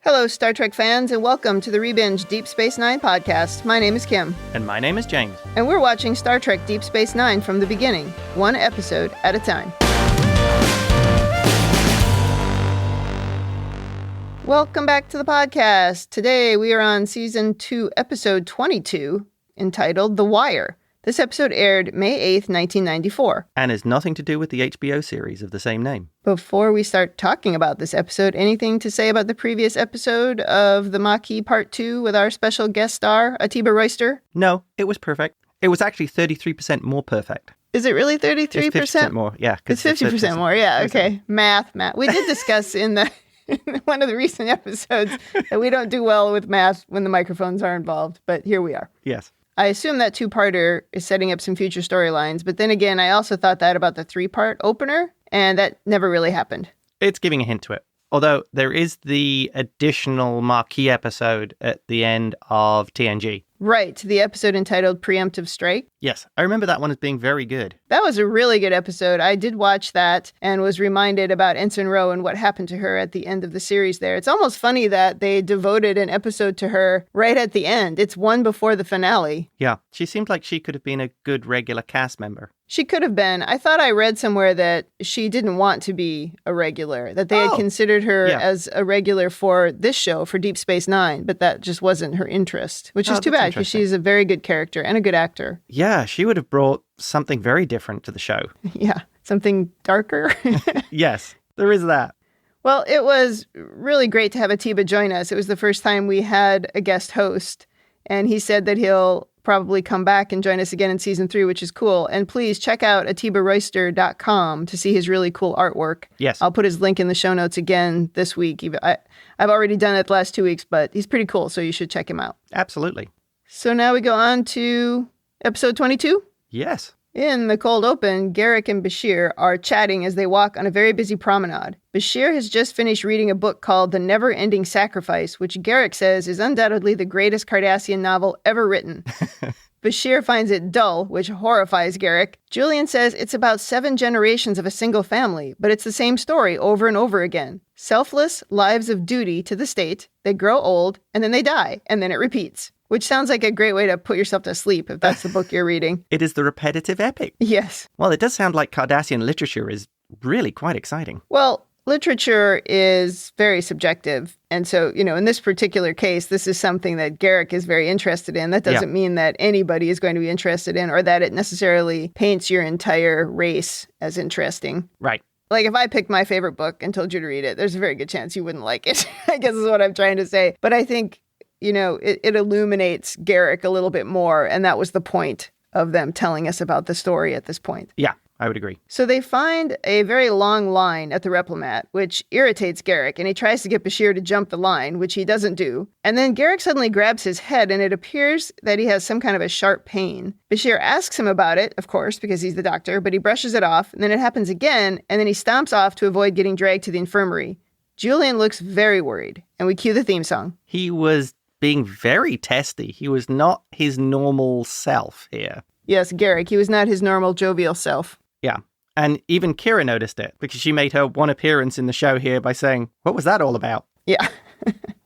Hello, Star Trek fans, and welcome to the Rebinge Deep Space Nine podcast. My name is Kim. And my name is James. And we're watching Star Trek Deep Space Nine from the beginning, one episode at a time. Welcome back to the podcast. Today we are on Season 2, Episode 22, entitled The Wire. This episode aired May 8th, 1994. And has nothing to do with the HBO series of the same name. Before we start talking about this episode, anything to say about the previous episode of the Maquis Part 2 with our special guest star, Atiba Royster? No, it was perfect. It was actually 33% more perfect. Is it really 33%? It's 50% more, yeah. It's 50% more, yeah, okay. Math. We did discuss in one of the recent episodes that we don't do well with math when the microphones are involved, but here we are. Yes. I assume that two-parter is setting up some future storylines, but then again, I also thought that about the three-part opener, and that never really happened. It's giving a hint to it. Although there is the additional Maquis episode at the end of TNG. Right, the episode entitled Preemptive Strike. Yes, I remember that one as being very good. That was a really good episode. I did watch that and was reminded about Ensign Ro and what happened to her at the end of the series there. It's almost funny that they devoted an episode to her right at the end. It's one before the finale. Yeah, she seemed like she could have been a good regular cast member. She could have been. I thought I read somewhere that she didn't want to be a regular, that they had considered her as a regular for this show, for Deep Space Nine, but that just wasn't her interest, which is too bad because she's a very good character and a good actor. Yeah, she would have brought something very different to the show. Yeah, something darker. Yes, there is that. Well, it was really great to have Atiba join us. It was the first time we had a guest host, and he said that he'll probably come back and join us again in Season 3, which is cool. And please check out atibaroyster.com to see his really cool artwork. Yes. I'll put his link in the show notes again this week. I've already done it the last 2 weeks, but he's pretty cool, so you should check him out. Absolutely. So now we go on to Episode 22? Yes. In the cold open, Garak and Bashir are chatting as they walk on a very busy promenade. Bashir has just finished reading a book called The Never-Ending Sacrifice, which Garak says is undoubtedly the greatest Cardassian novel ever written. Bashir finds it dull, which horrifies Garak. Julian says it's about 7 generations of a single family, but it's the same story over and over again. Selfless lives of duty to the state, they grow old, and then they die, and then it repeats. Which sounds like a great way to put yourself to sleep if that's the book you're reading. It is the repetitive epic. Yes. Well, it does sound like Cardassian literature is really quite exciting. Well, literature is very subjective. And so, in this particular case, this is something that Garak is very interested in. That doesn't mean that anybody is going to be interested in or that it necessarily paints your entire race as interesting. Right. Like, if I picked my favorite book and told you to read it, there's a very good chance you wouldn't like it, I guess is what I'm trying to say. But I think it illuminates Garak a little bit more, and that was the point of them telling us about the story at this point. Yeah, I would agree. So they find a very long line at the Replomat, which irritates Garak, and he tries to get Bashir to jump the line, which he doesn't do. And then Garak suddenly grabs his head, and it appears that he has some kind of a sharp pain. Bashir asks him about it, of course, because he's the doctor, but he brushes it off, and then it happens again, and then he stomps off to avoid getting dragged to the infirmary. Julian looks very worried, and we cue the theme song. He was being very testy. He was not his normal self here. Yes, Garak. He was not his normal jovial self. Yeah. And even Kira noticed it because she made her one appearance in the show here by saying, "What was that all about?" Yeah.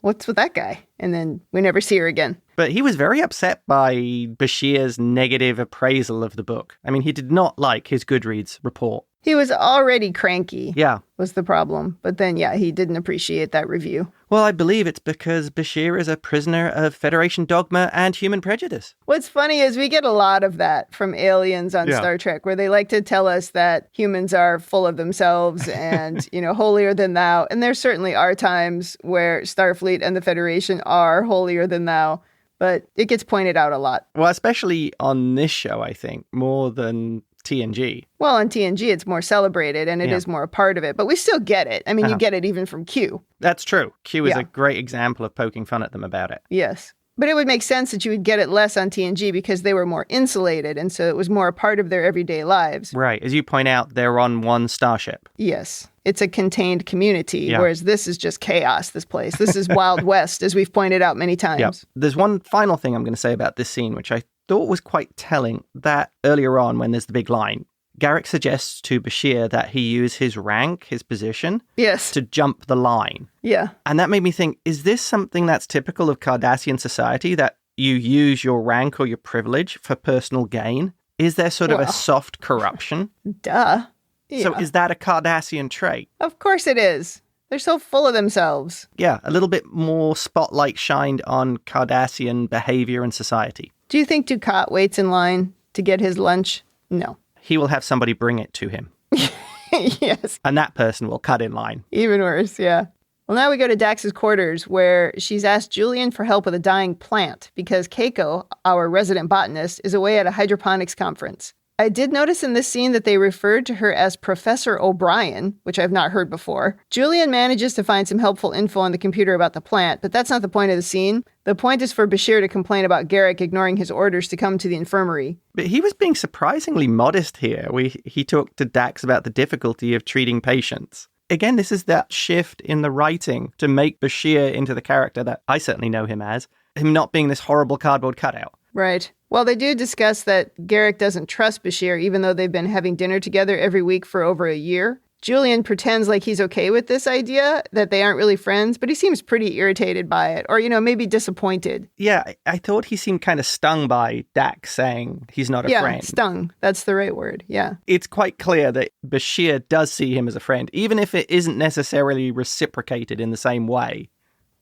What's with that guy? And then we never see her again. But he was very upset by Bashir's negative appraisal of the book. I mean, he did not like his Goodreads report. He was already cranky. Yeah. Was the problem. But then, he didn't appreciate that review. Well, I believe it's because Bashir is a prisoner of Federation dogma and human prejudice. What's funny is we get a lot of that from aliens on Star Trek, where they like to tell us that humans are full of themselves and, holier than thou. And there certainly are times where Starfleet and the Federation are holier than thou. But it gets pointed out a lot. Well, especially on this show, I think, more than TNG. Well, on TNG, it's more celebrated and it is more a part of it. But we still get it. I mean, you get it even from Q. That's true. Q is a great example of poking fun at them about it. Yes. But it would make sense that you would get it less on TNG because they were more insulated. And so it was more a part of their everyday lives. Right. As you point out, they're on one starship. Yes. It's a contained community, whereas this is just chaos, this place. This is Wild West, as we've pointed out many times. Yep. There's one final thing I'm going to say about this scene, which I thought was quite telling, that earlier on when there's the big line, Garak suggests to Bashir that he use his rank, his position, Yes. to jump the line. Yeah. And that made me think, is this something that's typical of Cardassian society, that you use your rank or your privilege for personal gain? Is there sort of a soft corruption? Duh. Yeah. So is that a Cardassian trait? Of course it is. They're so full of themselves. Yeah, a little bit more spotlight shined on Cardassian behavior and society. Do you think Dukat waits in line to get his lunch? No. He will have somebody bring it to him. Yes. And that person will cut in line. Even worse, yeah. Well, now we go to Dax's quarters, where she's asked Julian for help with a dying plant because Keiko, our resident botanist, is away at a hydroponics conference. I did notice in this scene that they referred to her as Professor O'Brien, which I've not heard before. Julian manages to find some helpful info on the computer about the plant, but that's not the point of the scene. The point is for Bashir to complain about Garak ignoring his orders to come to the infirmary. But he was being surprisingly modest here. He talked to Dax about the difficulty of treating patients. Again, this is that shift in the writing to make Bashir into the character that I certainly know him as, him not being this horrible cardboard cutout. Right. Well, they do discuss that Garak doesn't trust Bashir, even though they've been having dinner together every week for over a year. Julian pretends like he's okay with this idea, that they aren't really friends, but he seems pretty irritated by it, or, maybe disappointed. Yeah, I thought he seemed kind of stung by Dax saying he's not a friend. Yeah, stung. That's the right word, yeah. It's quite clear that Bashir does see him as a friend, even if it isn't necessarily reciprocated in the same way.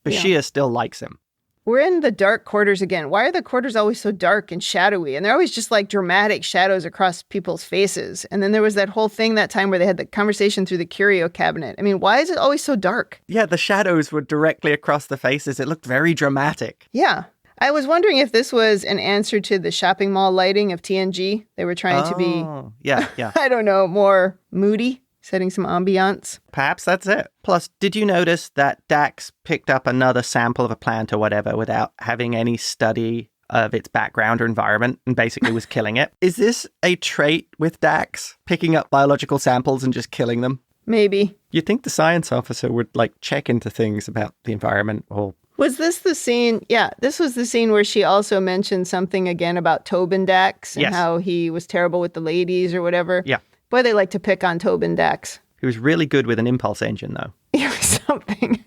Bashir still likes him. We're in the dark quarters again. Why are the quarters always so dark and shadowy? And they're always just like dramatic shadows across people's faces. And then there was that whole thing that time where they had the conversation through the curio cabinet. I mean, why is it always so dark? Yeah, the shadows were directly across the faces. It looked very dramatic. Yeah. I was wondering if this was an answer to the shopping mall lighting of TNG. They were trying to be, yeah. I don't know, more moody, setting some ambiance. Perhaps that's it. Plus, did you notice that Dax picked up another sample of a plant or whatever without having any study of its background or environment and basically was killing it? Is this a trait with Dax, picking up biological samples and just killing them? Maybe. You'd think the science officer would, check into things about the environment or... Was this the scene? Yeah, this was the scene where she also mentioned something again about Tobin Dax and how he was terrible with the ladies or whatever. Yeah. Boy, they like to pick on Tobin Dax. He was really good with an impulse engine, though. It was something.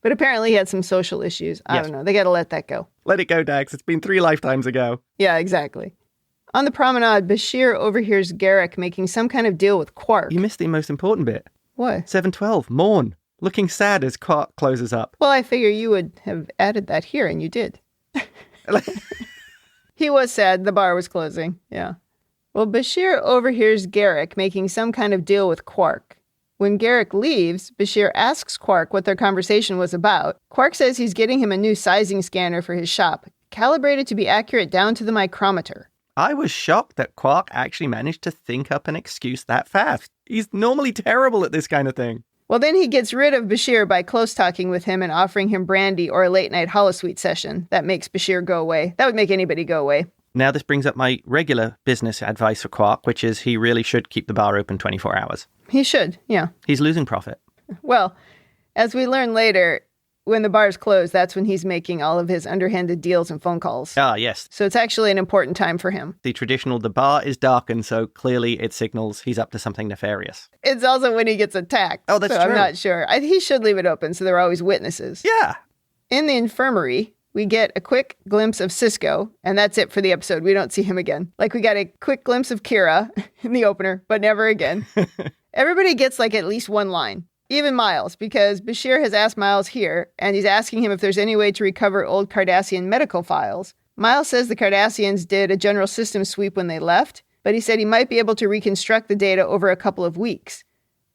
But apparently he had some social issues. I don't know. They got to let that go. Let it go, Dax. It's been 3 lifetimes ago. Yeah, exactly. On the promenade, Bashir overhears Garak making some kind of deal with Quark. You missed the most important bit. What? 712, Morn, looking sad as Quark closes up. Well, I figure you would have added that here, and you did. He was sad. The bar was closing. Yeah. Well, Bashir overhears Garak making some kind of deal with Quark. When Garak leaves, Bashir asks Quark what their conversation was about. Quark says he's getting him a new sizing scanner for his shop, calibrated to be accurate down to the micrometer. I was shocked that Quark actually managed to think up an excuse that fast. He's normally terrible at this kind of thing. Well, then he gets rid of Bashir by close-talking with him and offering him brandy or a late-night holosuite session. That makes Bashir go away. That would make anybody go away. Now this brings up my regular business advice for Quark, which is he really should keep the bar open 24 hours. He should, yeah. He's losing profit. Well, as we learn later, when the bar's closed, that's when he's making all of his underhanded deals and phone calls. Ah, yes. So it's actually an important time for him. The bar is darkened, so clearly it signals he's up to something nefarious. It's also when he gets attacked. Oh, that's so true. I'm not sure. He should leave it open so there are always witnesses. Yeah. In the infirmary, we get a quick glimpse of Sisko, and that's it for the episode. We don't see him again. We got a quick glimpse of Kira in the opener, but never again. Everybody gets at least one line. Even Miles, because Bashir has asked Miles here, and he's asking him if there's any way to recover old Cardassian medical files. Miles says the Cardassians did a general systems sweep when they left, but he said he might be able to reconstruct the data over a couple of weeks.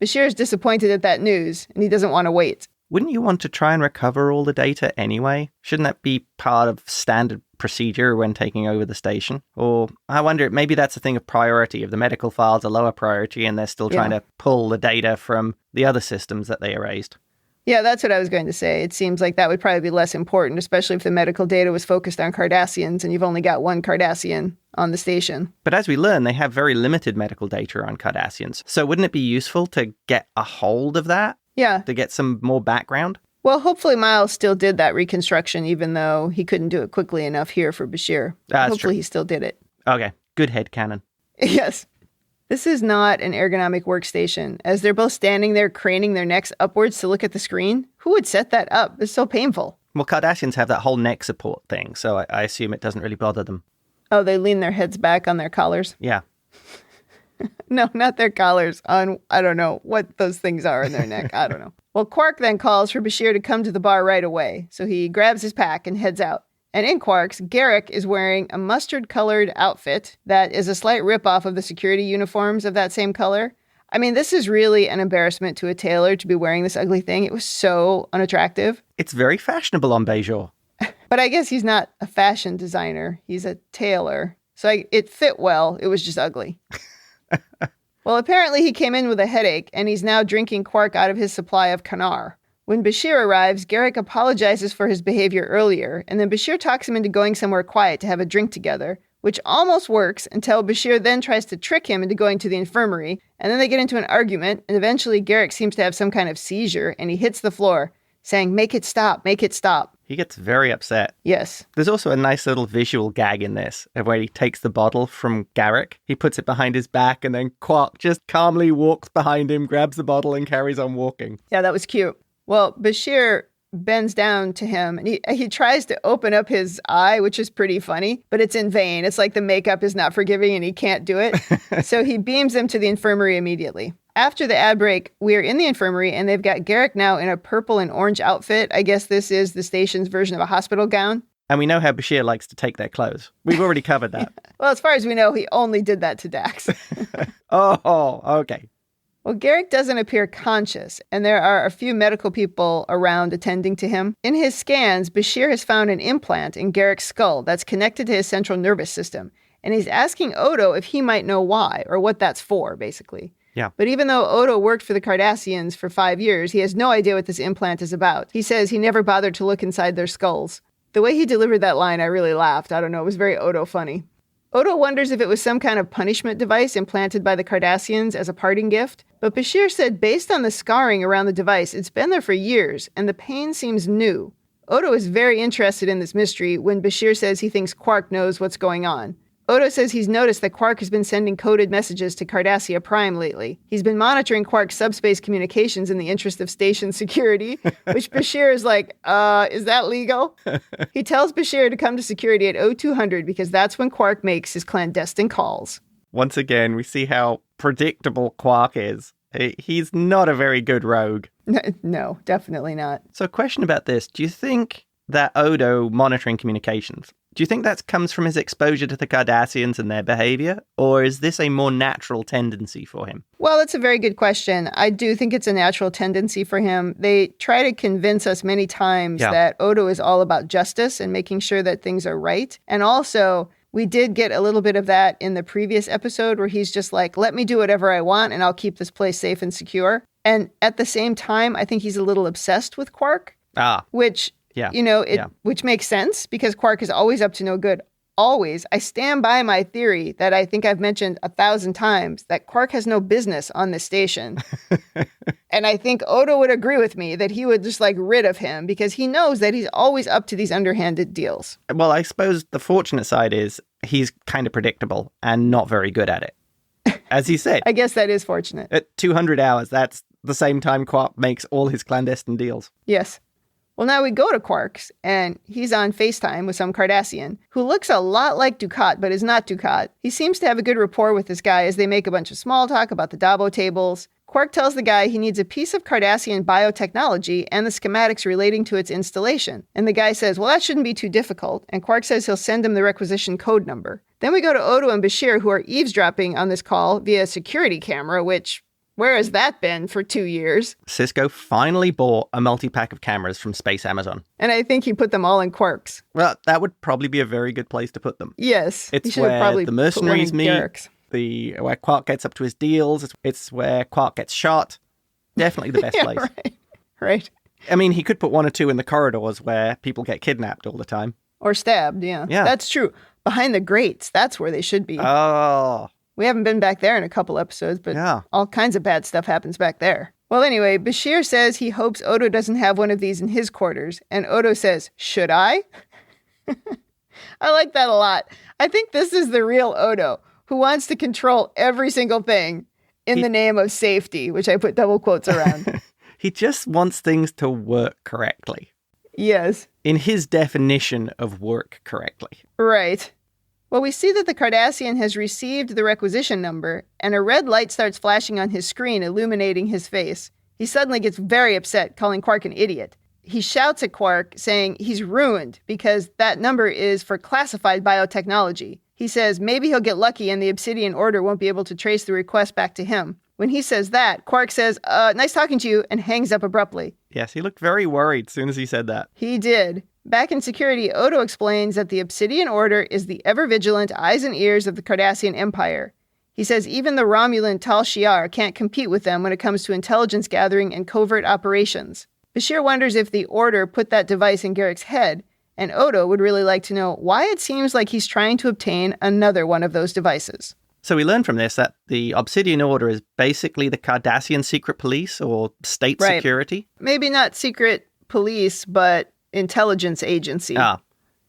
Bashir is disappointed at that news, and he doesn't want to wait. Wouldn't you want to try and recover all the data anyway? Shouldn't that be part of standard procedure when taking over the station? Or I wonder, maybe that's a thing of priority. If the medical files are lower priority and they're still trying to pull the data from the other systems that they erased. Yeah, that's what I was going to say. It seems like that would probably be less important, especially if the medical data was focused on Cardassians and you've only got one Cardassian on the station. But as we learn, they have very limited medical data on Cardassians. So wouldn't it be useful to get a hold of that? Yeah. To get some more background? Well, hopefully Miles still did that reconstruction, even though he couldn't do it quickly enough here for Bashir. That's hopefully true. He still did it. Okay. Good headcanon. Yes. This is not an ergonomic workstation, as they're both standing there craning their necks upwards to look at the screen. Who would set that up? It's so painful. Well, Cardassians have that whole neck support thing, so I assume it doesn't really bother them. Oh, they lean their heads back on their collars? Yeah. No, not their collars. On, I don't know what those things are in their neck. I don't know. Well, Quark then calls for Bashir to come to the bar right away, so he grabs his pack and heads out. And in Quark's, Garak is wearing a mustard-colored outfit that is a slight ripoff of the security uniforms of that same color. I mean, this is really an embarrassment to a tailor to be wearing this ugly thing. It was so unattractive. It's very fashionable on Bashir. But I guess he's not a fashion designer. He's a tailor. So it fit well. It was just ugly. Well, apparently he came in with a headache, and he's now drinking Quark out of his supply of Kanar. When Bashir arrives, Garak apologizes for his behavior earlier, and then Bashir talks him into going somewhere quiet to have a drink together, which almost works until Bashir then tries to trick him into going to the infirmary, and then they get into an argument, and eventually Garak seems to have some kind of seizure, and he hits the floor, saying, "Make it stop, make it stop." He gets very upset. Yes. There's also a nice little visual gag in this, of where he takes the bottle from Garak, he puts it behind his back, and then Quark just calmly walks behind him, grabs the bottle, and carries on walking. Yeah, that was cute. Well, Bashir bends down to him, and he tries to open up his eye, which is pretty funny, but it's in vain. It's like the makeup is not forgiving, and he can't do it. So he beams him to the infirmary immediately. After the ad break, we're in the infirmary, and they've got Garak now in a purple and orange outfit. I guess this is the station's version of a hospital gown. And we know how Bashir likes to take their clothes. We've already covered that. Well, as far as we know, he only did that to Dax. Oh, okay. Well, Garak doesn't appear conscious, and there are a few medical people around attending to him. In his scans, Bashir has found an implant in Garak's skull that's connected to his central nervous system, and he's asking Odo if he might know why, or what that's for, basically. Yeah. But even though Odo worked for the Cardassians for 5 years, he has no idea what this implant is about. He says he never bothered to look inside their skulls. The way he delivered that line, I really laughed. I don't know, it was very Odo funny. Odo wonders if it was some kind of punishment device implanted by the Cardassians as a parting gift, but Bashir said based on the scarring around the device, it's been there for years, and the pain seems new. Odo is very interested in this mystery when Bashir says he thinks Quark knows what's going on. Odo says he's noticed that Quark has been sending coded messages to Cardassia Prime lately. He's been monitoring Quark's subspace communications in the interest of station security, which Bashir is like, is that legal? He tells Bashir to come to security at 0200 because that's when Quark makes his clandestine calls. Once again, we see how predictable Quark is. He's not a very good rogue. No, definitely not. So, question about this. Do you think that Odo monitoring communications, do you think that comes from his exposure to the Cardassians and their behavior? Or is this a more natural tendency for him? Well, it's a very good question. I do think it's a natural tendency for him. They try to convince us many times that Odo is all about justice and making sure that things are right. And also, we did get a little bit of that in the previous episode where he's just like, let me do whatever I want and I'll keep this place safe and secure. And at the same time, I think he's a little obsessed with Quark, which... Yeah. Which makes sense because Quark is always up to no good. Always. I stand by my theory that I think I've mentioned 1,000 times that Quark has no business on this station. And I think Odo would agree with me that he would just rid of him because he knows that he's always up to these underhanded deals. Well, I suppose the fortunate side is he's kind of predictable and not very good at it. As he said. I guess that is fortunate. At 200 hours, that's the same time Quark makes all his clandestine deals. Yes. Well, now we go to Quark's, and he's on FaceTime with some Cardassian, who looks a lot like Dukat, but is not Dukat. He seems to have a good rapport with this guy as they make a bunch of small talk about the Dabo tables. Quark tells the guy he needs a piece of Cardassian biotechnology and the schematics relating to its installation. And the guy says, well, that shouldn't be too difficult, and Quark says he'll send him the requisition code number. Then we go to Odo and Bashir, who are eavesdropping on this call via a security camera, which... where has that been for 2 years? Cisco finally bought a multi-pack of cameras from Space Amazon. And I think he put them all in Quark's. Well, that would probably be a very good place to put them. Yes. It's where the mercenaries meet, where Quark gets up to his deals. It's where Quark gets shot. Definitely the best place. Right. I mean, he could put 1 or 2 in the corridors where people get kidnapped all the time. Or stabbed, yeah. That's true. Behind the grates, that's where they should be. Oh. We haven't been back there in a couple episodes, but all kinds of bad stuff happens back there. Well, anyway, Bashir says he hopes Odo doesn't have one of these in his quarters. And Odo says, should I? I like that a lot. I think this is the real Odo. who wants to control every single thing in the name of safety, which I put double quotes around. He just wants things to work correctly. Yes. In his definition of work correctly. Right. Well, we see that the Cardassian has received the requisition number, and a red light starts flashing on his screen, illuminating his face. He suddenly gets very upset, calling Quark an idiot. He shouts at Quark, saying he's ruined because that number is for classified biotechnology. He says maybe he'll get lucky and the Obsidian Order won't be able to trace the request back to him. When he says that, Quark says, nice talking to you, and hangs up abruptly. Yes, he looked very worried as soon as he said that. He did. Back in security, Odo explains that the Obsidian Order is the ever-vigilant eyes and ears of the Cardassian Empire. He says even the Romulan Tal Shiar can't compete with them when it comes to intelligence gathering and covert operations. Bashir wonders if the Order put that device in Garak's head, and Odo would really like to know why it seems like he's trying to obtain another one of those devices. So we learn from this that the Obsidian Order is basically the Cardassian secret police or state security. Maybe not secret police, but intelligence agency.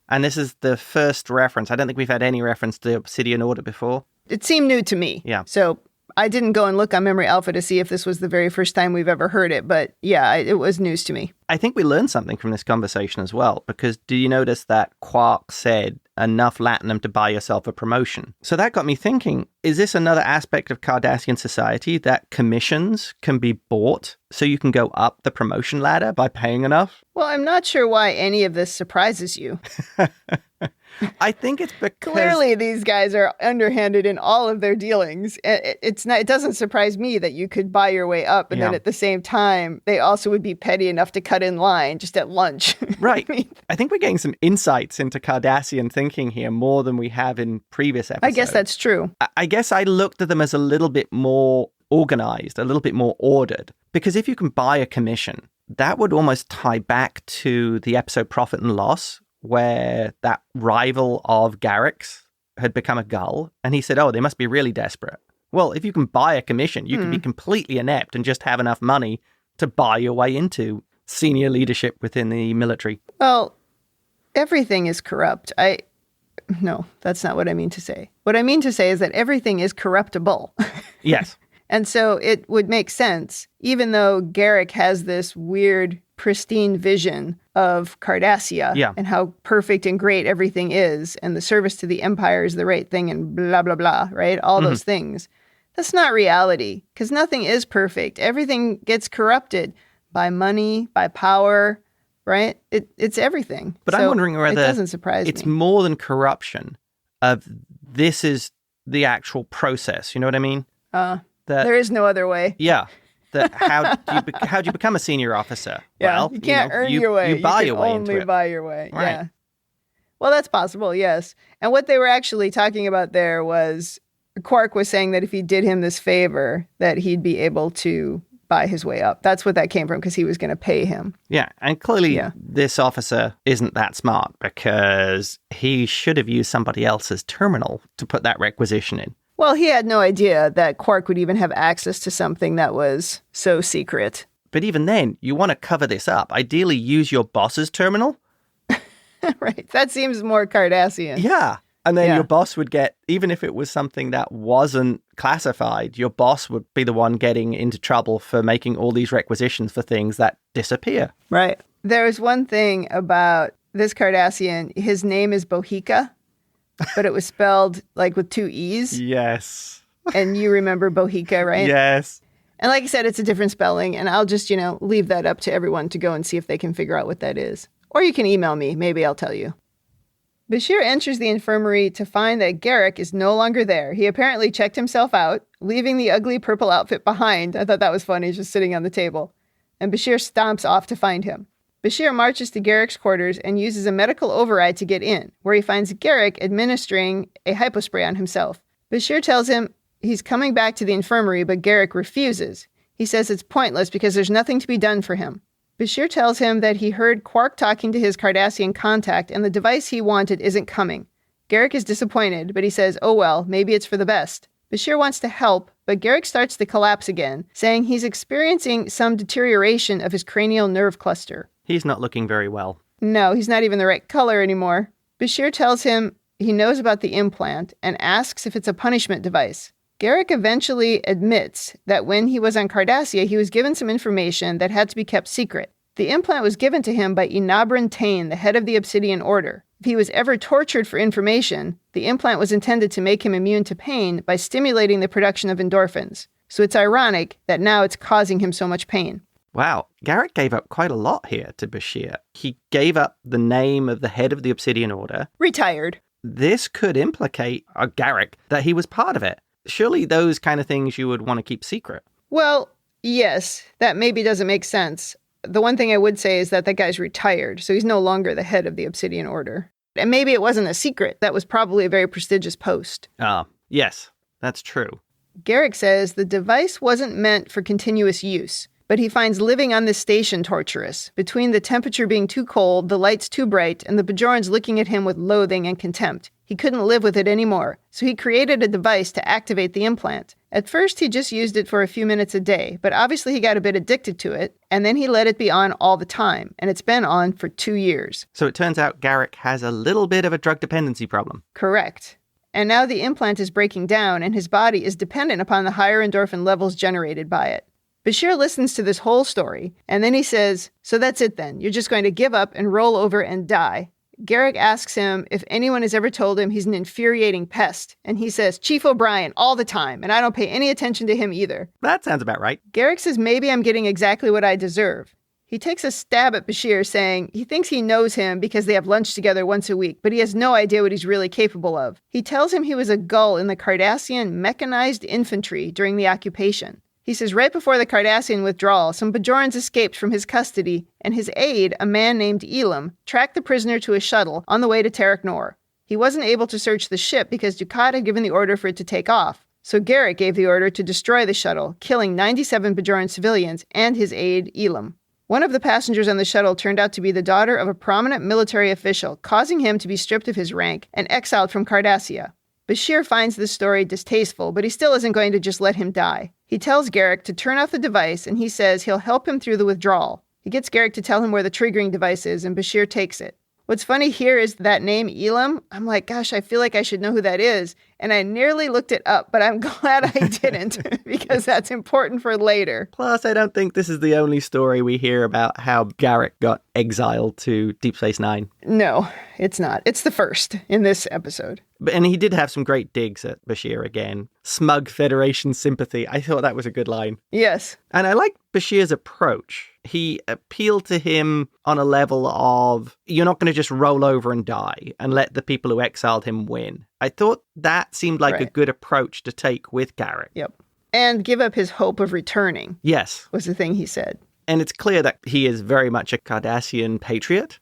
And this is the first reference. I don't think we've had any reference to the Obsidian Order before. It seemed new to me. Yeah. So I didn't go and look on Memory Alpha to see if this was the very first time we've ever heard it, but yeah, it was news to me. I think we learned something from this conversation as well, because do you notice that Quark said enough latinum to buy yourself a promotion? So that got me thinking, is this another aspect of Cardassian society that commissions can be bought so you can go up the promotion ladder by paying enough? Well, I'm not sure why any of this surprises you. I think it's because... Clearly, these guys are underhanded in all of their dealings. It doesn't surprise me that you could buy your way up, and then at the same time, they also would be petty enough to cut in line just at lunch. Right. I think we're getting some insights into Cardassian thinking here more than we have in previous episodes. I guess that's true. I guess I looked at them as a little bit more organized, a little bit more ordered. Because if you can buy a commission, that would almost tie back to the episode Profit and Loss, where that rival of Garak's had become a gull, and he said, they must be really desperate. Well, if you can buy a commission, you can be completely inept and just have enough money to buy your way into senior leadership within the military. Well, everything is corrupt. No, that's not what I mean to say. What I mean to say is that everything is corruptible. Yes. And so it would make sense, even though Garak has this weird, pristine vision of Cardassia and how perfect and great everything is, and the service to the Empire is the right thing, and blah, blah, blah, right? All those things. That's not reality, because nothing is perfect. Everything gets corrupted by money, by power, right? It's everything. But I'm wondering whether it doesn't surprise it's me. more than corruption of this is the actual process. You know what I mean? There is no other way. Yeah. How do you become a senior officer? Yeah, Well, you can't earn your way. You buy you your can way only into it. buy your way. Right. Yeah. Well, that's possible, yes. And what they were actually talking about there was Quark was saying that if he did him this favor, that he'd be able to buy his way up. That's what that came from, because he was going to pay him. Yeah, and clearly this officer isn't that smart, because he should have used somebody else's terminal to put that requisition in. Well, he had no idea that Quark would even have access to something that was so secret. But even then, you want to cover this up. Ideally, use your boss's terminal. Right. That seems more Cardassian. Yeah. And then your boss would get, even if it was something that wasn't classified, your boss would be the one getting into trouble for making all these requisitions for things that disappear. Right. There's one thing about this Cardassian. His name is Bohica, but it was spelled like with 2 E's. Yes. And you remember Bohica, right? Yes. And like I said, it's a different spelling, and I'll just, leave that up to everyone to go and see if they can figure out what that is. Or you can email me. Maybe I'll tell you. Bashir enters the infirmary to find that Garak is no longer there. He apparently checked himself out, leaving the ugly purple outfit behind. I thought that was funny, just sitting on the table. And Bashir stomps off to find him. Bashir marches to Garak's quarters and uses a medical override to get in, where he finds Garak administering a hypospray on himself. Bashir tells him he's coming back to the infirmary, but Garak refuses. He says it's pointless because there's nothing to be done for him. Bashir tells him that he heard Quark talking to his Cardassian contact and the device he wanted isn't coming. Garak is disappointed, but he says, oh well, maybe it's for the best. Bashir wants to help, but Garak starts to collapse again, saying he's experiencing some deterioration of his cranial nerve cluster. He's not looking very well. No, he's not even the right color anymore. Bashir tells him He knows about the implant and asks if it's a punishment device. Garak eventually admits that when he was on Cardassia, he was given some information that had to be kept secret. The implant was given to him by Enabran Tain, the head of the Obsidian Order. If he was ever tortured for information, the implant was intended to make him immune to pain by stimulating the production of endorphins. So it's ironic that now it's causing him so much pain. Wow, Garak gave up quite a lot here to Bashir. He gave up the name of the head of the Obsidian Order. Retired. This could implicate Garak that he was part of it. Surely those kind of things you would want to keep secret. Well, yes, that maybe doesn't make sense. The one thing I would say is that guy's retired, so he's no longer the head of the Obsidian Order. And maybe it wasn't a secret. That was probably a very prestigious post. Yes, that's true. Garak says the device wasn't meant for continuous use, but he finds living on this station torturous, between the temperature being too cold, the lights too bright, and the Bajorans looking at him with loathing and contempt. He couldn't live with it anymore, so he created a device to activate the implant. At first, he just used it for a few minutes a day, but obviously he got a bit addicted to it, and then he let it be on all the time, and it's been on for 2 years. So it turns out Garak has a little bit of a drug dependency problem. Correct. And now the implant is breaking down, and his body is dependent upon the higher endorphin levels generated by it. Bashir listens to this whole story, and then he says, "So that's it then. You're just going to give up and roll over and die." Garak asks him if anyone has ever told him he's an infuriating pest, and he says, "Chief O'Brien, all the time, and I don't pay any attention to him either." That sounds about right. Garak says maybe I'm getting exactly what I deserve. He takes a stab at Bashir, saying he thinks he knows him because they have lunch together once a week, but he has no idea what he's really capable of. He tells him he was a gull in the Cardassian mechanized infantry during the occupation. He says right before the Cardassian withdrawal, some Bajorans escaped from his custody, and his aide, a man named Elam, tracked the prisoner to a shuttle on the way to Terek Nor. He wasn't able to search the ship because Dukat had given the order for it to take off, so Garak gave the order to destroy the shuttle, killing 97 Bajoran civilians and his aide, Elam. One of the passengers on the shuttle turned out to be the daughter of a prominent military official, causing him to be stripped of his rank and exiled from Cardassia. Bashir finds this story distasteful, but he still isn't going to just let him die. He tells Garak to turn off the device, and he says he'll help him through the withdrawal. He gets Garak to tell him where the triggering device is, and Bashir takes it. What's funny here is that name, Elam. I'm like, gosh, I feel like I should know who that is. And I nearly looked it up, but I'm glad I didn't, because that's important for later. Plus, I don't think this is the only story we hear about how Garak got exiled to Deep Space Nine. No, it's not. It's the first in this episode. And he did have some great digs at Bashir again. Smug Federation sympathy. I thought that was a good line. Yes. And I like Bashir's approach. He appealed to him on a level of, you're not going to just roll over and die and let the people who exiled him win. I thought that seemed like a good approach to take with Garak. Yep. And give up his hope of returning. Yes. Was the thing he said. And it's clear that he is very much a Cardassian patriot.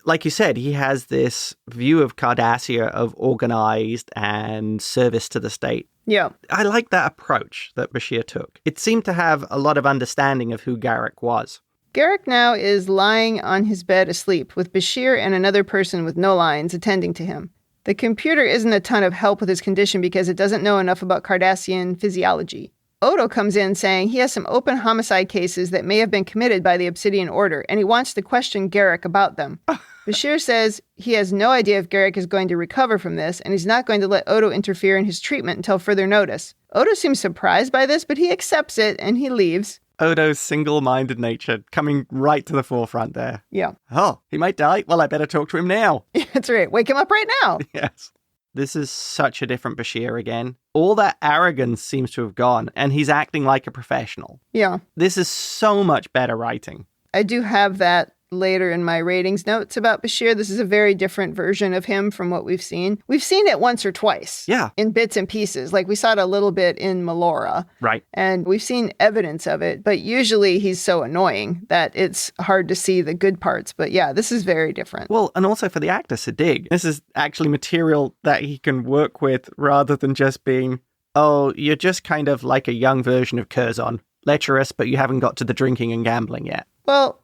Like you said, he has this view of Cardassia of organized and service to the state. Yeah. I like that approach that Bashir took. It seemed to have a lot of understanding of who Garak was. Garak now is lying on his bed asleep with Bashir and another person with no lines attending to him. The computer isn't a ton of help with his condition because it doesn't know enough about Cardassian physiology. Odo comes in saying he has some open homicide cases that may have been committed by the Obsidian Order, and he wants to question Garak about them. Bashir says he has no idea if Garak is going to recover from this, and he's not going to let Odo interfere in his treatment until further notice. Odo seems surprised by this, but he accepts it, and he leaves. Odo's single-minded nature coming right to the forefront there. Yeah. Oh, he might die? Well, I better talk to him now. That's right. Wake him up right now. Yes. This is such a different Bashir again. All that arrogance seems to have gone, and he's acting like a professional. Yeah. This is so much better writing. I do have that later in my ratings notes about Bashir. This is a very different version of him from what we've seen. We've seen it once or twice. Yeah. In bits and pieces. Like we saw it a little bit in Melora. Right. And we've seen evidence of it, but usually he's so annoying that it's hard to see the good parts. But yeah, this is very different. Well, and also for the actor to dig. This is actually material that he can work with rather than just being, oh, you're just kind of like a young version of Curzon. Lecherous, but you haven't got to the drinking and gambling yet. Well,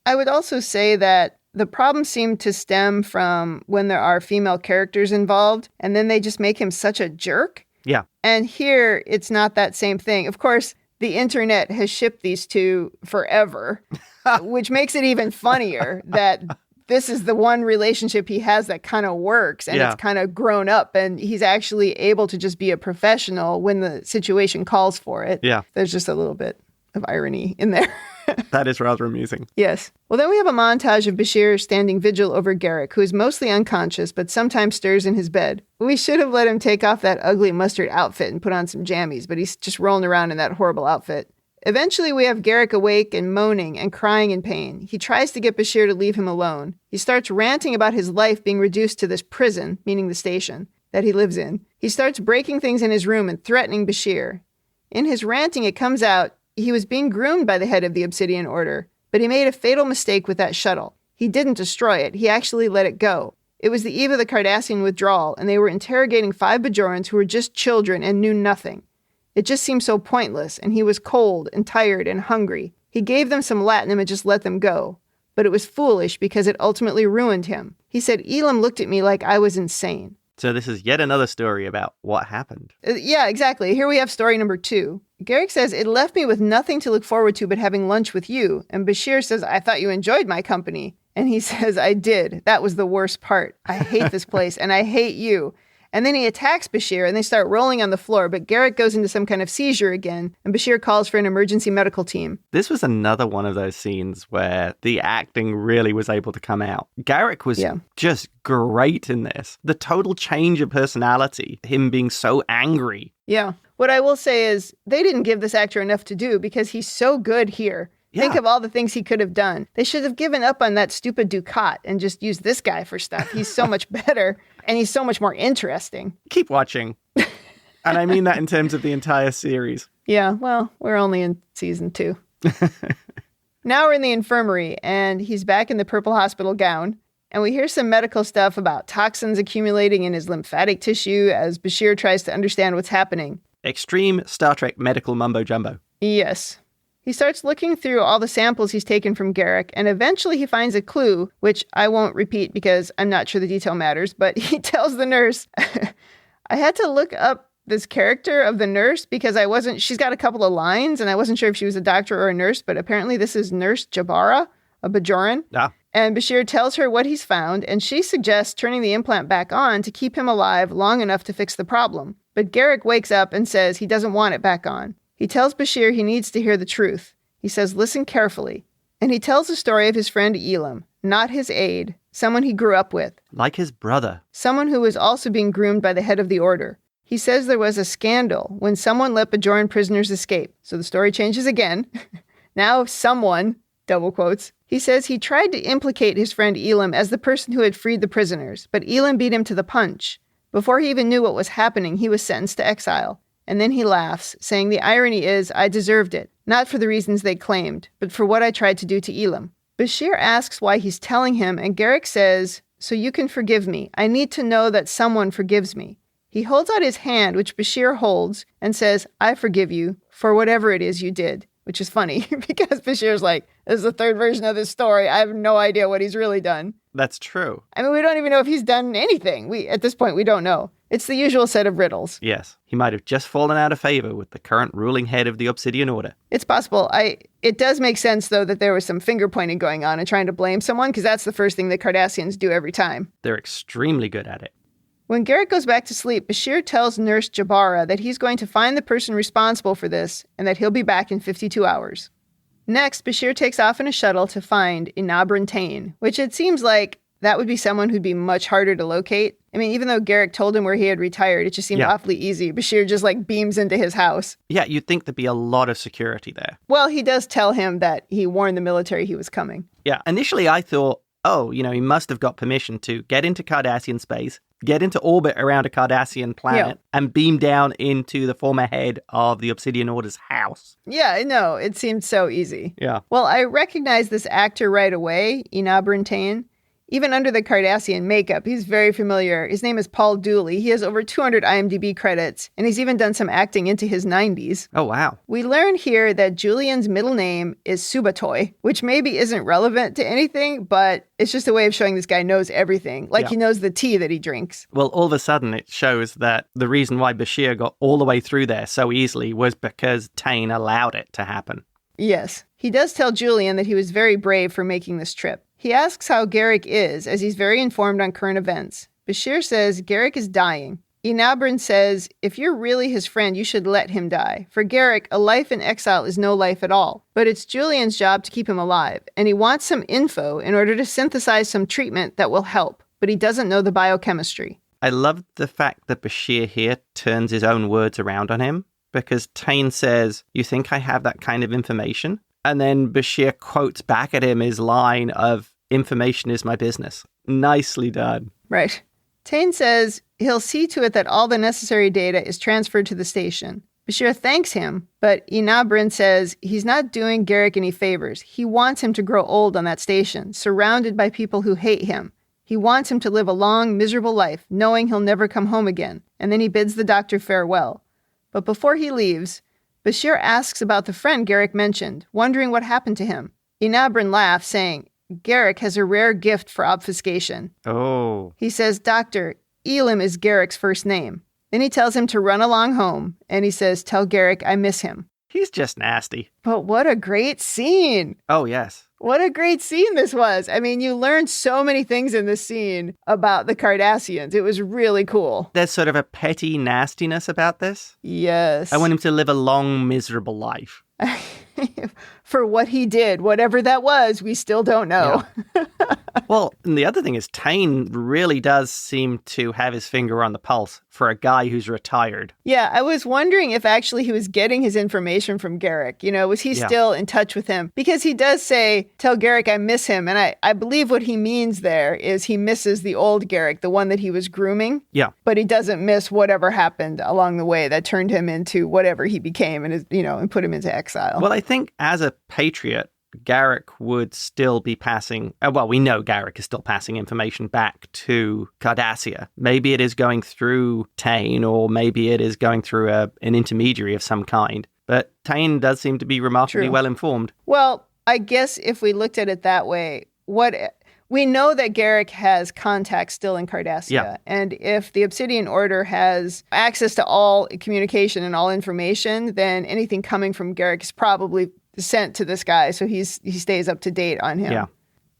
I would also say that the problems seem to stem from when there are female characters involved, and then they just make him such a jerk. Yeah. And here, it's not that same thing. Of course, the internet has shipped these two forever, which makes it even funnier that this is the one relationship he has that kind of works and it's kind of grown up and he's actually able to just be a professional when the situation calls for it. Yeah. There's just a little bit of irony in there. That is rather amusing. Yes. Well, then we have a montage of Bashir standing vigil over Garak, who is mostly unconscious, but sometimes stirs in his bed. We should have let him take off that ugly mustard outfit and put on some jammies, but he's just rolling around in that horrible outfit. Eventually, we have Garak awake and moaning and crying in pain. He tries to get Bashir to leave him alone. He starts ranting about his life being reduced to this prison, meaning the station, that he lives in. He starts breaking things in his room and threatening Bashir. In his ranting, it comes out he was being groomed by the head of the Obsidian Order, but he made a fatal mistake with that shuttle. He didn't destroy it. He actually let it go. It was the eve of the Cardassian withdrawal, and they were interrogating 5 Bajorans who were just children and knew nothing. It just seemed so pointless, and he was cold and tired and hungry. He gave them some latinum and just let them go. But it was foolish because it ultimately ruined him. He said Elam looked at me like I was insane. So this is yet another story about what happened. Yeah, exactly. Here we have story number 2. Garak says, it left me with nothing to look forward to but having lunch with you. And Bashir says, I thought you enjoyed my company. And he says, I did. That was the worst part. I hate this place and I hate you. And then he attacks Bashir and they start rolling on the floor, but Garak goes into some kind of seizure again, and Bashir calls for an emergency medical team. This was another one of those scenes where the acting really was able to come out. Garak was just great in this. The total change of personality, him being so angry. Yeah. What I will say is they didn't give this actor enough to do because he's so good here. Yeah. Think of all the things he could have done. They should have given up on that stupid Ducat and just used this guy for stuff. He's so much better and he's so much more interesting. Keep watching. And I mean that in terms of the entire series. Yeah, well, we're only in season 2. Now we're in the infirmary and he's back in the purple hospital gown. And we hear some medical stuff about toxins accumulating in his lymphatic tissue as Bashir tries to understand what's happening. Extreme Star Trek medical mumbo-jumbo. Yes. He starts looking through all the samples he's taken from Garak, and eventually he finds a clue, which I won't repeat because I'm not sure the detail matters, but he tells the nurse, I had to look up this character of the nurse because she's got a couple of lines, and I wasn't sure if she was a doctor or a nurse, but apparently this is Nurse Jabara, a Bajoran. Yeah. And Bashir tells her what he's found, and she suggests turning the implant back on to keep him alive long enough to fix the problem. But Garak wakes up and says he doesn't want it back on. He tells Bashir he needs to hear the truth. He says, listen carefully. And he tells the story of his friend Elam, not his aide, someone he grew up with. Like his brother. Someone who was also being groomed by the head of the order. He says there was a scandal when someone let Bajoran prisoners escape. So the story changes again. Now someone, double quotes. He says he tried to implicate his friend Elam as the person who had freed the prisoners, but Elam beat him to the punch. Before he even knew what was happening, he was sentenced to exile. And then he laughs, saying the irony is I deserved it, not for the reasons they claimed, but for what I tried to do to Elam. Bashir asks why he's telling him, and Garak says, so you can forgive me. I need to know that someone forgives me. He holds out his hand, which Bashir holds, and says, I forgive you for whatever it is you did, which is funny because Bashir's like, this is the third version of this story. I have no idea what he's really done. That's true. I mean, we don't even know if he's done anything. At this point, we don't know. It's the usual set of riddles. Yes. He might have just fallen out of favor with the current ruling head of the Obsidian Order. It's possible. It does make sense, though, that there was some finger pointing going on and trying to blame someone, because that's the first thing the Cardassians do every time. They're extremely good at it. When Garak goes back to sleep, Bashir tells Nurse Jabara that he's going to find the person responsible for this and that he'll be back in 52 hours. Next, Bashir takes off in a shuttle to find Inabran Tain, which it seems like that would be someone who'd be much harder to locate. I mean, even though Garak told him where he had retired, it just seemed awfully easy. Bashir just beams into his house. Yeah, you'd think there'd be a lot of security there. Well, he does tell him that he warned the military he was coming. Yeah, initially I thought, he must have got permission to get into Cardassian space, get into orbit around a Cardassian planet, and beam down into the former head of the Obsidian Order's house. Yeah, no, it seemed so easy. Yeah. Well, I recognized this actor right away, Inabran Tain. Even under the Cardassian makeup, he's very familiar. His name is Paul Dooley. He has over 200 IMDb credits, and he's even done some acting into his 90s. Oh, wow. We learn here that Julian's middle name is Subatoy, which maybe isn't relevant to anything, but it's just a way of showing this guy knows everything. He knows the tea that he drinks. Well, all of a sudden, it shows that the reason why Bashir got all the way through there so easily was because Tain allowed it to happen. Yes. He does tell Julian that he was very brave for making this trip. He asks how Garak is, as he's very informed on current events. Bashir says Garak is dying. Enabrin says, if you're really his friend, you should let him die. For Garak, a life in exile is no life at all. But it's Julian's job to keep him alive, and he wants some info in order to synthesize some treatment that will help, but he doesn't know the biochemistry. I love the fact that Bashir here turns his own words around on him, because Tain says, you think I have that kind of information? And then Bashir quotes back at him his line of, information is my business. Nicely done. Right. Tain says he'll see to it that all the necessary data is transferred to the station. Bashir thanks him, but Enabrin says he's not doing Garak any favors. He wants him to grow old on that station, surrounded by people who hate him. He wants him to live a long, miserable life, knowing he'll never come home again. And then he bids the doctor farewell. But before he leaves, Bashir asks about the friend Garak mentioned, wondering what happened to him. Enabrin laughs, saying, Garak has a rare gift for obfuscation. Oh. He says, Doctor, Elim is Garak's first name. Then he tells him to run along home, and he says, tell Garak I miss him. He's just nasty. But what a great scene. Oh, yes. What a great scene this was. I mean, you learned so many things in this scene about the Cardassians. It was really cool. There's sort of a petty nastiness about this. Yes. I want him to live a long, miserable life. For what he did, whatever that was, we still don't know. Yeah. Well, and the other thing is Tain really does seem to have his finger on the pulse for a guy who's retired. Yeah, I was wondering if actually he was getting his information from Garak. You know, was he still in touch with him? Because he does say, tell Garak I miss him. And I believe what he means there is he misses the old Garak, the one that he was grooming. Yeah. But he doesn't miss whatever happened along the way that turned him into whatever he became and put him into exile. Well, I think as a patriot, Garak would still be passing... we know Garak is still passing information back to Cardassia. Maybe it is going through Tain, or maybe it is going through an intermediary of some kind. But Tain does seem to be remarkably well informed. Well, I guess if we looked at it that way, we know that Garak has contacts still in Cardassia. Yeah. And if the Obsidian Order has access to all communication and all information, then anything coming from Garak is probably sent to this guy, so he stays up to date on him.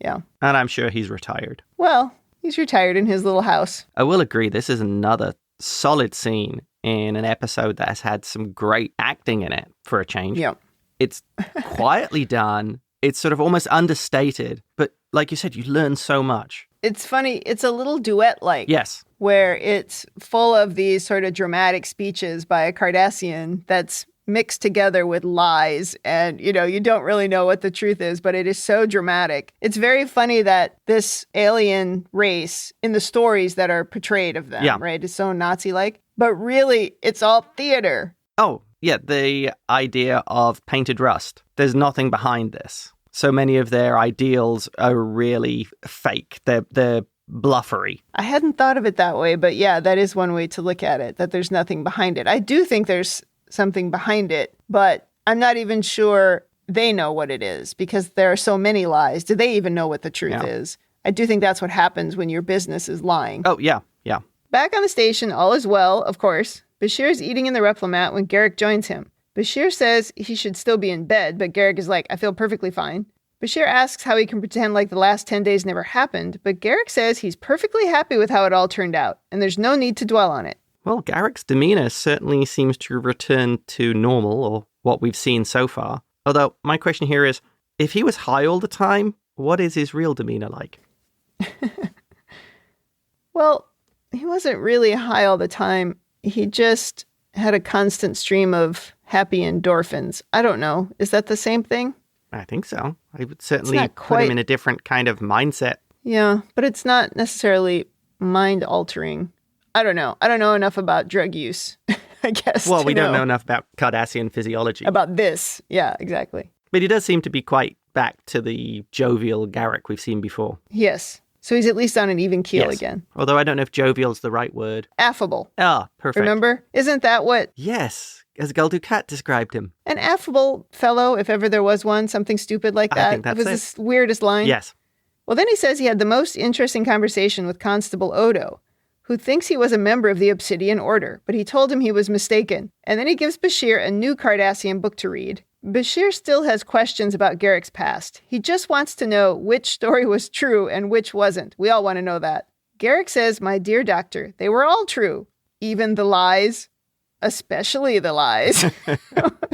Yeah. And I'm sure he's retired. Well, he's retired in his little house. I will agree, this is another solid scene in an episode that has had some great acting in it, for a change. Yeah. It's quietly done. It's sort of almost understated, but like you said, you learn so much. It's funny. It's a little duet-like. Yes. Where it's full of these sort of dramatic speeches by a Cardassian that's mixed together with lies, and you don't really know what the truth is, but it is so dramatic. It's very funny that this alien race in the stories that are portrayed of them, right, is so Nazi-like, but really it's all theater. Oh, yeah, the idea of painted rust. There's nothing behind this. So many of their ideals are really fake. They're bluffery. I hadn't thought of it that way, but yeah, that is one way to look at it, that there's nothing behind it. I do think there's something behind it, but I'm not even sure they know what it is, because there are so many lies. Do they even know what the truth is? I do think that's what happens when your business is lying. Oh, yeah. Back on the station, all is well, of course. Bashir is eating in the Replomat when Garak joins him. Bashir says he should still be in bed, but Garak is like, I feel perfectly fine. Bashir asks how he can pretend like the last 10 days never happened, but Garak says he's perfectly happy with how it all turned out, and there's no need to dwell on it. Well, Garak's demeanor certainly seems to return to normal, or what we've seen so far. Although, my question here is, if he was high all the time, what is his real demeanor like? Well, he wasn't really high all the time. He just had a constant stream of happy endorphins. I don't know. Is that the same thing? I think so. I would certainly put him in a different kind of mindset. Yeah, but it's not necessarily mind-altering. I don't know. I don't know enough about drug use, I guess. Well, we don't know enough about Cardassian physiology. About this. Yeah, exactly. But he does seem to be quite back to the jovial Garak we've seen before. Yes. So he's at least on an even keel again. Although I don't know if jovial is the right word. Affable. Ah, perfect. Remember? Isn't that what... Yes, as Gul Dukat described him. An affable fellow, if ever there was one, something stupid like that. I think that's it was the weirdest line. Yes. Well, then he says he had the most interesting conversation with Constable Odo, who thinks he was a member of the Obsidian Order, but he told him he was mistaken. And then he gives Bashir a new Cardassian book to read. Bashir still has questions about Garak's past. He just wants to know which story was true and which wasn't. We all want to know that. Garak says, "My dear doctor, they were all true. Even the lies. Especially the lies."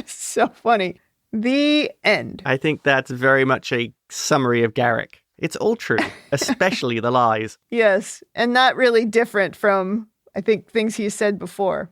So funny. The end. I think that's very much a summary of Garak. It's all true, especially the lies. Yes, and not really different from, I think, things he said before.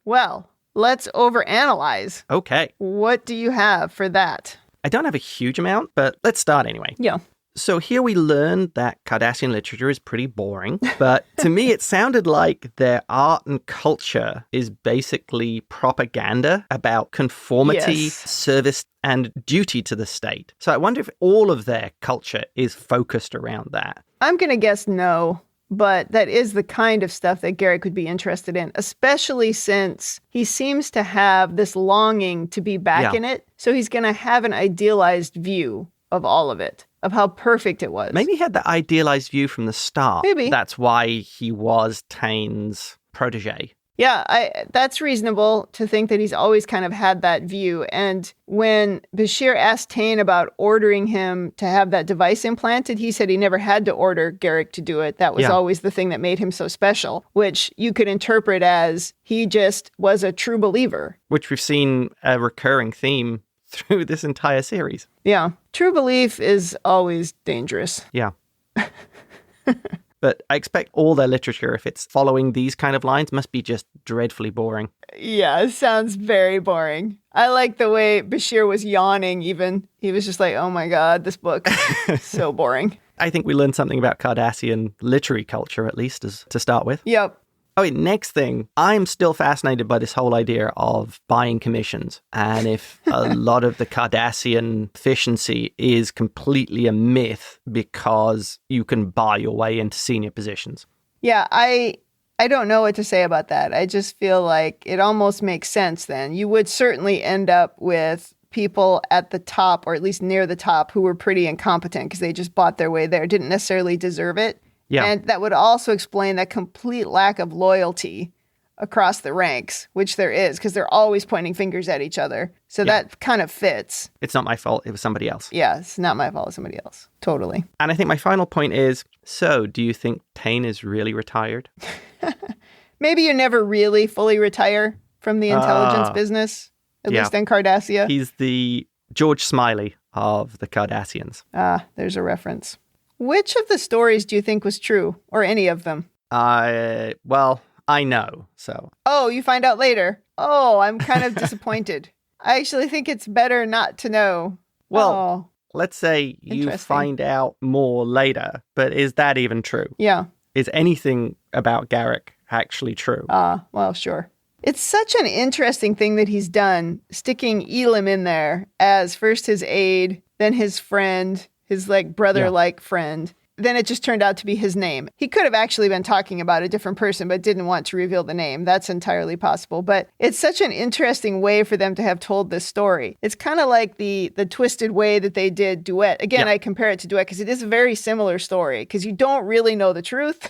Well, let's overanalyze. Okay. What do you have for that? I don't have a huge amount, but let's start anyway. Yeah. So here we learned that Cardassian literature is pretty boring, but to me it sounded like their art and culture is basically propaganda about conformity, Yes. service, and duty to the state. So I wonder if all of their culture is focused around that. I'm going to guess no, but that is the kind of stuff that Garak would be interested in, especially since he seems to have this longing to be back in it. So he's going to have an idealized view of all of it, of how perfect it was. Maybe he had the idealized view from the start. Maybe. That's why he was Tane's protege. Yeah, that's reasonable to think that he's always kind of had that view. And when Bashir asked Tane about ordering him to have that device implanted, he said he never had to order Garak to do it. That was always the thing that made him so special, which you could interpret as he just was a true believer. Which we've seen a recurring theme through this entire series. Yeah. True belief is always dangerous. Yeah. But I expect all their literature, if it's following these kind of lines, must be just dreadfully boring. Yeah, it sounds very boring. I like the way Bashir was yawning even. He was just like, oh my God, this book is so boring. I think we learned something about Cardassian literary culture, at least, as to start with. Yep. Okay, next thing, I'm still fascinated by this whole idea of buying commissions. And if a lot of the Cardassian efficiency is completely a myth because you can buy your way into senior positions. Yeah, I don't know what to say about that. I just feel like it almost makes sense then. You would certainly end up with people at the top, or at least near the top, who were pretty incompetent because they just bought their way there, didn't necessarily deserve it. Yeah. And that would also explain that complete lack of loyalty across the ranks, which there is, because they're always pointing fingers at each other. So that kind of fits. It's not my fault. It was somebody else. Yeah, it's not my fault. It's somebody else. Totally. And I think my final point is, so do you think Tane is really retired? Maybe you never really fully retire from the intelligence business, at least in Cardassia. He's the George Smiley of the Cardassians. Ah, there's a reference. Which of the stories do you think was true, or any of them? Well, I know, so. Oh, you find out later. Oh, I'm kind of disappointed. I actually think it's better not to know. Well, let's say you Interesting. find out more later, but is that even true? Yeah. Is anything about Garak actually true? Well, sure. It's such an interesting thing that he's done, sticking Elim in there as first his aide, then his friend, his like brother-like friend. Then it just turned out to be his name. He could have actually been talking about a different person, but didn't want to reveal the name. That's entirely possible. But it's such an interesting way for them to have told this story. It's kind of like the twisted way that they did Duet. Again, I compare it to Duet because it is a very similar story because you don't really know the truth,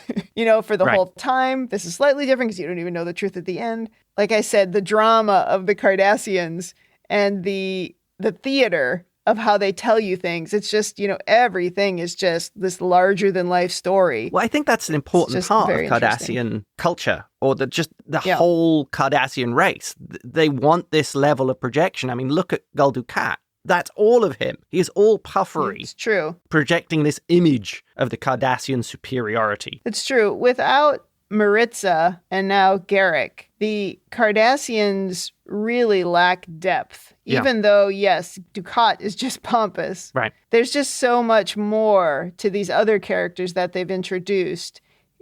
for the whole time. This is slightly different because you don't even know the truth at the end. Like I said, the drama of the Cardassians and the theater of how they tell you things. It's just, everything is just this larger than life story. Well, I think that's an important part of Cardassian culture, or the whole Cardassian race. They want this level of projection. I mean, look at Gul Dukat. That's all of him. He is all puffery. It's true. Projecting this image of the Cardassian superiority. It's true. Without Maritza and now Garak, the Cardassians really lack depth. Even though, yes, Dukat is just pompous. Right. There's just so much more to these other characters that they've introduced.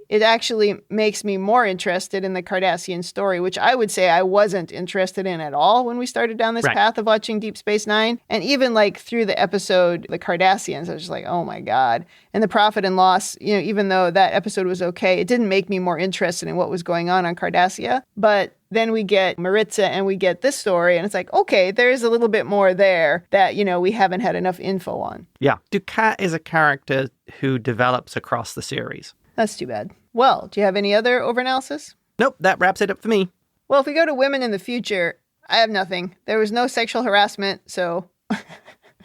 It actually makes me more interested in the Cardassian story, which I would say I wasn't interested in at all when we started down this path of watching Deep Space Nine. And even like through the episode, The Cardassians, I was just like, oh my God. And The Profit and Loss, even though that episode was okay, it didn't make me more interested in what was going on Cardassia. But then we get Maritza and we get this story, and it's like, okay, there is a little bit more there that, we haven't had enough info on. Yeah. Dukat is a character who develops across the series. That's too bad. Well, do you have any other overanalysis? Nope, that wraps it up for me. Well, if we go to women in the future, I have nothing. There was no sexual harassment, so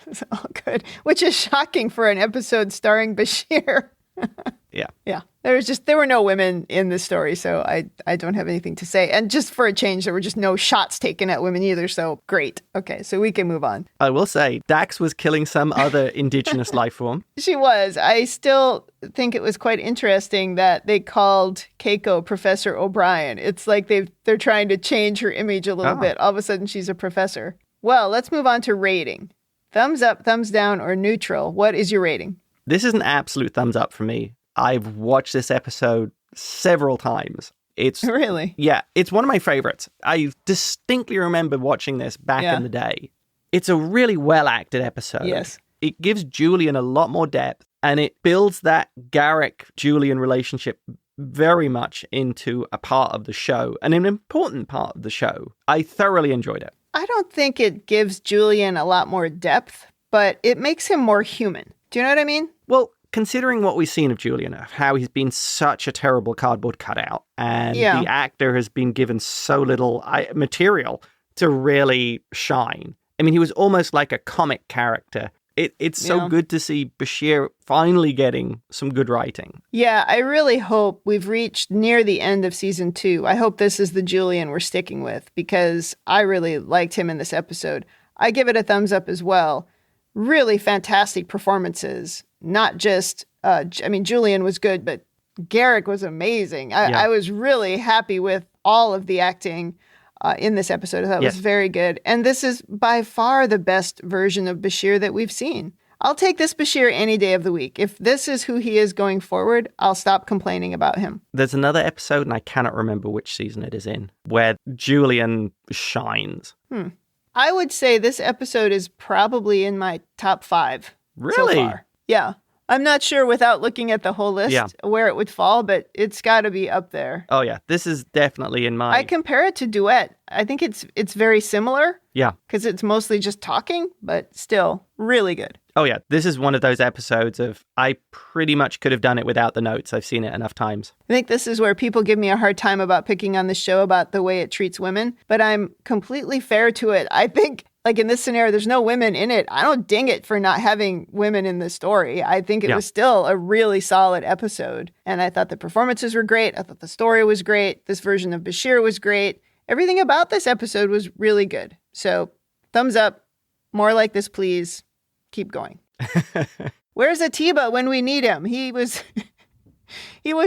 it's all good. Which is shocking for an episode starring Bashir. Yeah. Yeah. There were no women in this story, so I don't have anything to say. And just for a change, there were just no shots taken at women either, so great. Okay, so we can move on. I will say, Dax was killing some other indigenous life form. She was. I still think it was quite interesting that they called Keiko Professor O'Brien. It's like they're trying to change her image a little bit. All of a sudden, she's a professor. Well, let's move on to rating. Thumbs up, thumbs down, or neutral. What is your rating? This is an absolute thumbs up for me. I've watched this episode several times. It's really? Yeah, it's one of my favorites. I distinctly remember watching this back in the day. It's a really well-acted episode. Yes. It gives Julian a lot more depth, and it builds that Garak-Julian relationship very much into a part of the show, and an important part of the show. I thoroughly enjoyed it. I don't think it gives Julian a lot more depth, but it makes him more human. Do you know what I mean? Well, considering what we've seen of Julian, of how he's been such a terrible cardboard cutout, and the actor has been given so little material to really shine. I mean, he was almost like a comic character. It's so good to see Bashir finally getting some good writing. Yeah, I really hope we've reached near the end of season 2. I hope this is the Julian we're sticking with, because I really liked him in this episode. I give it a thumbs up as well. Really fantastic performances. Not just, Julian was good, but Garak was amazing. I was really happy with all of the acting in this episode. I thought it was very good. And this is by far the best version of Bashir that we've seen. I'll take this Bashir any day of the week. If this is who he is going forward, I'll stop complaining about him. There's another episode, and I cannot remember which season it is in, where Julian shines. I would say this episode is probably in my top 5 really? So far. Yeah. I'm not sure without looking at the whole list where it would fall, but it's got to be up there. Oh, yeah. This is definitely in my... I compare it to Duet. I think it's very similar. Yeah. Because it's mostly just talking, but still really good. Oh, yeah. This is one of those episodes of I pretty much could have done it without the notes. I've seen it enough times. I think this is where people give me a hard time about picking on the show about the way it treats women, but I'm completely fair to it. I think... Like in this scenario, there's no women in it. I don't ding it for not having women in the story. I think it was still a really solid episode. And I thought the performances were great. I thought the story was great. This version of Bashir was great. Everything about this episode was really good. So thumbs up. More like this, please. Keep going. Where's Atiba when we need him? He was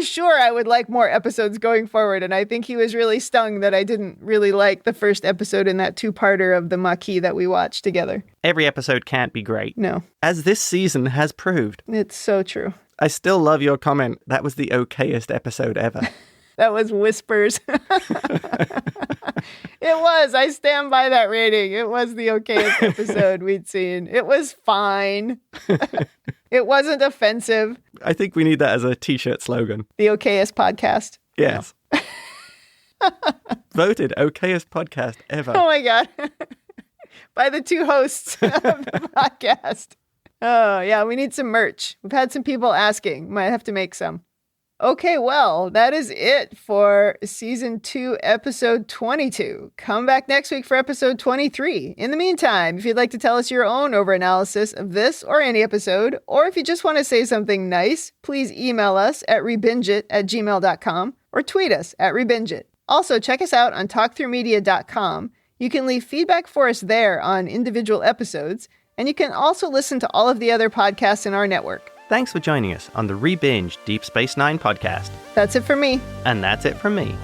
sure I would like more episodes going forward, and I think he was really stung that I didn't really like the first episode in that 2-parter of the Maquis that we watched together. Every episode can't be great. No. As this season has proved. It's so true. I still love your comment. That was the okayest episode ever. That was whispers. It was. I stand by that rating. It was the okayest episode we'd seen. It was fine. It wasn't offensive. I think we need that as a t-shirt slogan. The okayest podcast. Yes. No. Voted okayest podcast ever. Oh my God. By the 2 hosts of the podcast. Oh yeah, we need some merch. We've had some people asking. Might have to make some. Okay, well, that is it for season 2, episode 22. Come back next week for episode 23. In the meantime, if you'd like to tell us your own over-analysis of this or any episode, or if you just want to say something nice, please email us at rebingeit@gmail.com or tweet us at rebingeit. Also, check us out on talkthroughmedia.com. You can leave feedback for us there on individual episodes, and you can also listen to all of the other podcasts in our network. Thanks for joining us on the Rebinge Deep Space Nine podcast. That's it for me. And that's it from me.